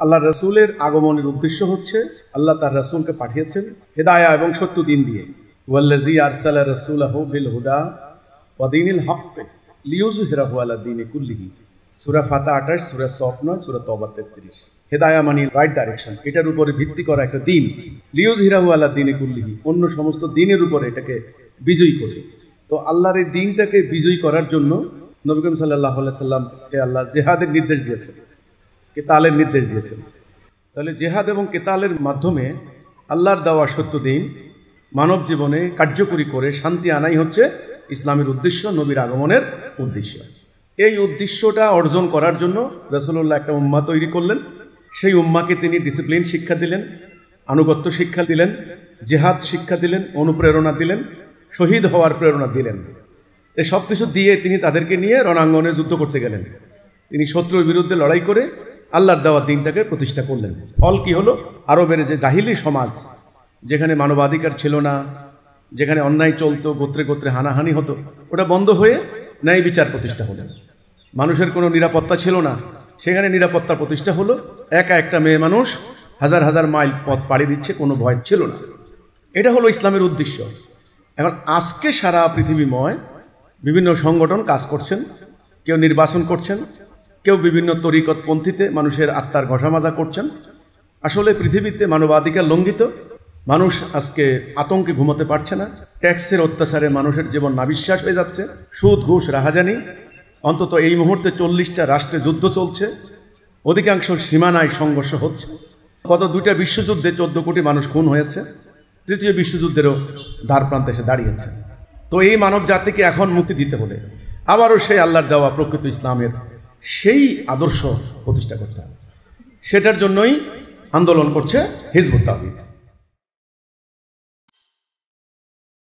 আল্লাহ রসুলের আগমনের উদ্দেশ্য হচ্ছে আল্লাহ তার রসুলকে পাঠিয়েছেন হেদায়া এবং সত্য দিন দিয়ে। ওয়াল্লাযী আরসালা রাসূলাহু বিল হুদা ওয়া দীনিল হক লিইয়ুযহিরাহু আলা দীনি কুল্লিহি। সূরা ফাতিহা 28, সূরা সফ 9, সূরা তওবা 33। হেদায়া মানে রাইট ডাইরেকশন, এটার উপরে ভিত্তি করা একটা দিন। লিইয়ুযহিরাহু আলা দীনি কুল্লিহি, অন্য সমস্ত দিনের উপরে এটাকে বিজয়ী করে। তো আল্লাহর এই দিনটাকে বিজয়ী করার জন্য নবী করিম সাল্লাল্লাহু আলাইহি সাল্লামকে আল্লাহ জিহাদের নির্দেশ দিয়েছেন, কেতালের নির্দেশ দিয়েছেন। তাহলে জেহাদ এবং কেতালের মাধ্যমে আল্লাহর দেওয়া সত্য দিন মানব জীবনে কার্যকরী করে শান্তি আনাই হচ্ছে ইসলামের উদ্দেশ্য, নবীর আগমনের উদ্দেশ্য। এই উদ্দেশ্যটা অর্জন করার জন্য রাসূলুল্লাহ একটা উম্মাহ তৈরি করলেন। সেই উম্মাহকে তিনি ডিসিপ্লিন শিক্ষা দিলেন, আনুগত্য শিক্ষা দিলেন, জেহাদ শিক্ষা দিলেন, অনুপ্রেরণা দিলেন, শহীদ হওয়ার প্রেরণা দিলেন। এই সব কিছু দিয়ে তিনি তাদেরকে নিয়ে রণাঙ্গনে যুদ্ধ করতে গেলেন। তিনি শত্রুর বিরুদ্ধে লড়াই করে আল্লাহর দেওয়া দিনটাকে প্রতিষ্ঠা করলেন। ফল কি হলো? আরবের যে জাহিলি সমাজ, যেখানে মানবাধিকার ছিল না, যেখানে অন্যায় চলতো, গোত্রে গোত্রে হানাহানি হতো, ওটা বন্ধ হয়ে ন্যায় বিচার প্রতিষ্ঠা হলো। মানুষের কোনো নিরাপত্তা ছিল না, সেখানে নিরাপত্তা প্রতিষ্ঠা হলো। একা একটা মেয়ে মানুষ হাজার হাজার মাইল পথ পাড়ি দিচ্ছে, কোনো ভয় ছিল না। এটা হলো ইসলামের উদ্দেশ্য। এখন আজকে সারা পৃথিবীময় বিভিন্ন সংগঠন কাজ করছেন, কেউ নির্বাচন করছেন, কেউ বিভিন্ন তরিকতপন্থীতে মানুষের আত্মার ঘষামাজা করছেন। আসলে পৃথিবীতে মানবাধিকার লঙ্ঘিত, মানুষ আজকে আতঙ্কে ঘুমাতে পারছে না, ট্যাক্সের অত্যাচারে মানুষের জীবন নাবিশ্বাস হয়ে যাচ্ছে, সুদ ঘুষ রাহাজানি। অন্তত এই মুহূর্তে 40টা রাষ্ট্রে যুদ্ধ চলছে, অধিকাংশ সীমানায় সংঘর্ষ হচ্ছে। গত 2টা বিশ্বযুদ্ধে 14 কোটি মানুষ খুন হয়েছে, 3য় বিশ্বযুদ্ধেরও দ্বার প্রান্তে এসে দাঁড়িয়েছে। তো এই মানব জাতিকে এখন মুক্তি দিতে হলে আবারও সেই আল্লাহর দেওয়া প্রকৃত ইসলামের সেই আদর্শ প্রতিষ্ঠা করতে হবে। সেটার জন্যই আন্দোলন করছে হিজবুত তাওহীদ।